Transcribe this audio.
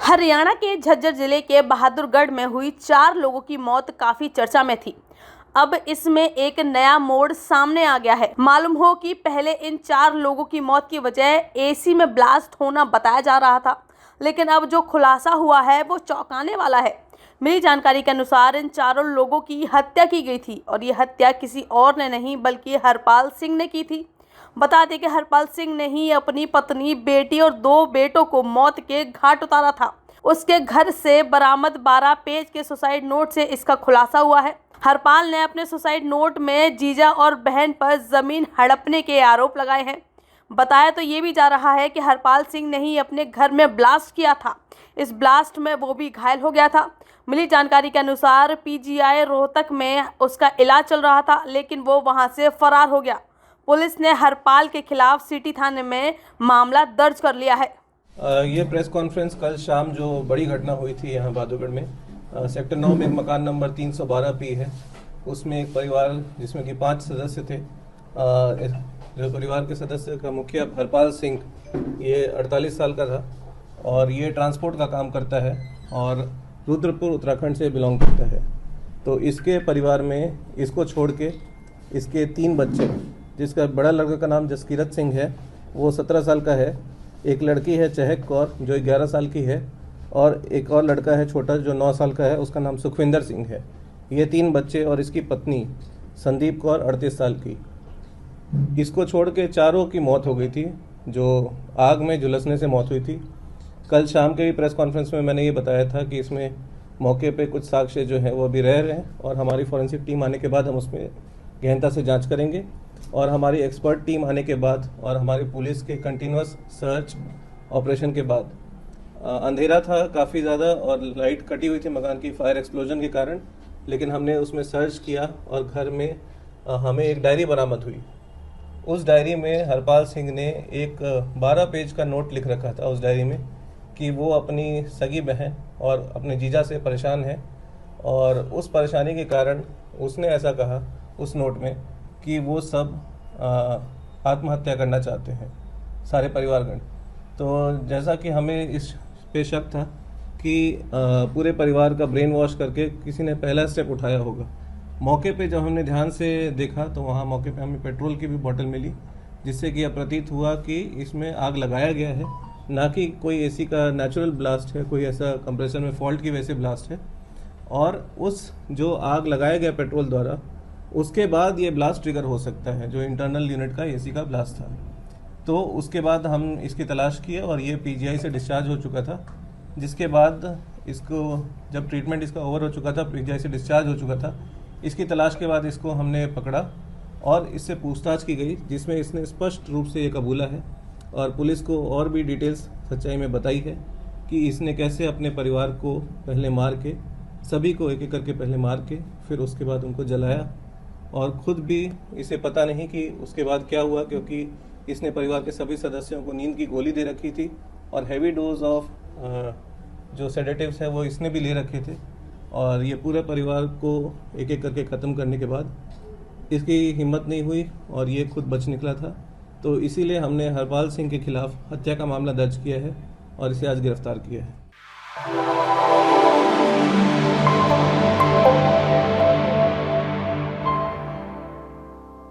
हरियाणा के झज्जर जिले के बहादुरगढ़ में हुई 4 लोगों की मौत काफी चर्चा में थी। अब इसमें एक नया मोड़ सामने आ गया है। मालूम हो कि पहले इन 4 लोगों की मौत की वजह एसी में ब्लास्ट होना बताया जा रहा था, लेकिन अब जो खुलासा हुआ है वो चौंकाने वाला है। मिली जानकारी के अनुसार इन चारों लोगों की हत्या की गई थी और ये हत्या किसी और ने नहीं बल्कि हरपाल सिंह ने की थी। बता दें कि हरपाल सिंह ने ही अपनी पत्नी, बेटी और 2 बेटों को मौत के घाट उतारा था। उसके घर से बरामद 12 पेज के सुसाइड नोट से इसका खुलासा हुआ है। हरपाल ने अपने सुसाइड नोट में जीजा और बहन पर जमीन हड़पने के आरोप लगाए हैं। बताया तो ये भी जा रहा है कि हरपाल सिंह ने ही अपने घर में ब्लास्ट किया था। इस ब्लास्ट में वो भी घायल हो गया था। मिली जानकारी के अनुसार पीजीआई रोहतक में उसका इलाज चल रहा था, लेकिन वो वहां से फरार हो गया। पुलिस ने हरपाल के खिलाफ सिटी थाने में मामला दर्ज कर लिया है। ये प्रेस कॉन्फ्रेंस कल शाम जो बड़ी घटना हुई थी यहाँ बहादुरगढ़ में सेक्टर 9 में एक मकान नंबर 312 है, उसमें एक परिवार जिसमें कि 5 सदस्य थे। जो परिवार के सदस्य का मुखिया हरपाल सिंह, ये 48 साल का था और ये ट्रांसपोर्ट का काम करता है और रुद्रपुर उत्तराखंड से बिलोंग करता है। तो इसके परिवार में इसको छोड़ के इसके 3 बच्चे, जिसका बड़ा लड़का का नाम जसकीरत सिंह है, वो 17 साल का है। एक लड़की है चहक कौर जो 11 साल की है और एक और लड़का है छोटा जो 9 साल का है, उसका नाम सुखविंदर सिंह है। ये 3 बच्चे और इसकी पत्नी संदीप कौर 38 साल की। इसको छोड़ के चारों की मौत हो गई थी, जो आग में झुलसने से मौत हुई थी। कल शाम के भी प्रेस कॉन्फ्रेंस में मैंने ये बताया था कि इसमें मौके पे कुछ साक्ष्य जो है वो अभी रह रहे हैं और हमारी फॉरेंसिक टीम आने के बाद हम उसमें गहनता से जांच करेंगे और हमारी एक्सपर्ट टीम आने के बाद और हमारी पुलिस के कंटिन्यूस सर्च ऑपरेशन के बाद, अंधेरा था काफ़ी ज़्यादा और लाइट कटी हुई थी मकान की फायर एक्सप्लोजन के कारण, लेकिन हमने उसमें सर्च किया और घर में हमें एक डायरी बरामद हुई। उस डायरी में हरपाल सिंह ने एक 12 पेज का नोट लिख रखा था उस डायरी में कि वो अपनी सगी बहन और अपने जीजा से परेशान है और उस परेशानी के कारण उसने ऐसा कहा उस नोट में कि वो सब आत्महत्या करना चाहते हैं, सारे परिवारगण। तो जैसा कि हमें इस पे शक था कि पूरे परिवार का ब्रेन वॉश करके किसी ने पहला स्टेप उठाया होगा। मौके पे जब हमने ध्यान से देखा तो वहाँ मौके पे हमें पेट्रोल की भी बोतल मिली, जिससे कि यह प्रतीत हुआ कि इसमें आग लगाया गया है, ना कि कोई एसी का नेचुरल ब्लास्ट है, कोई ऐसा कंप्रेसर में फॉल्ट की वजह से ब्लास्ट है। और उस जो आग लगाया गया पेट्रोल द्वारा, उसके बाद ये ब्लास्ट ट्रिगर हो सकता है, जो इंटरनल यूनिट का एसी का ब्लास्ट था। तो उसके बाद हम इसकी तलाश किए और ये पीजीआई से डिस्चार्ज हो चुका था, जिसके बाद इसको जब ट्रीटमेंट इसका ओवर हो चुका था, पीजीआई से डिस्चार्ज हो चुका था, इसकी तलाश के बाद इसको हमने पकड़ा और इससे पूछताछ की गई, जिसमें इसने स्पष्ट रूप से ये कबूला है और पुलिस को और भी डिटेल्स सच्चाई में बताई है कि इसने कैसे अपने परिवार को पहले मार के, सभी को एक एक करके पहले मार के फिर उसके बाद उनको जलाया और खुद भी इसे पता नहीं कि उसके बाद क्या हुआ, क्योंकि इसने परिवार के सभी सदस्यों को नींद की गोली दे रखी थी और हैवी डोज ऑफ जो सेडेटिव्स है वो इसने भी ले रखे थे और ये पूरे परिवार को एक एक करके ख़त्म करने के बाद इसकी हिम्मत नहीं हुई और ये खुद बच निकला था। तो इसीलिए हमने हरपाल सिंह के खिलाफ हत्या का मामला दर्ज किया है और इसे आज गिरफ्तार किया है।